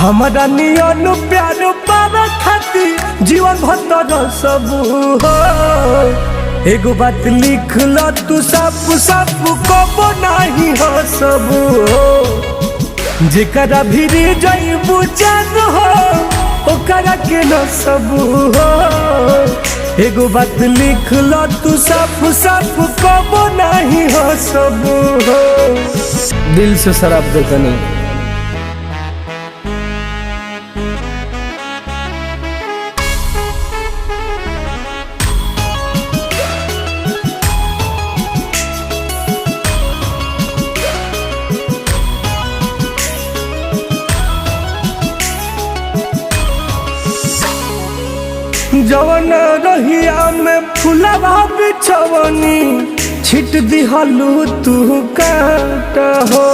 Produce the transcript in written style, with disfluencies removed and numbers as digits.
हमारा नियन प्यार पावे खातिर जीवन भर सब हो। एगो बात लिख ल तू सब सब कबो नहीं हो सब हो। जेकरा भिरी जइबू जान हो ओकरा के न सब हो। एगो बात लिख ल तू सब सब कबो नहीं हो सब हो। दिल से शराब देतनी जवन रहिया में फुलवा बिछवनी छिट दिहलू तू काट हो।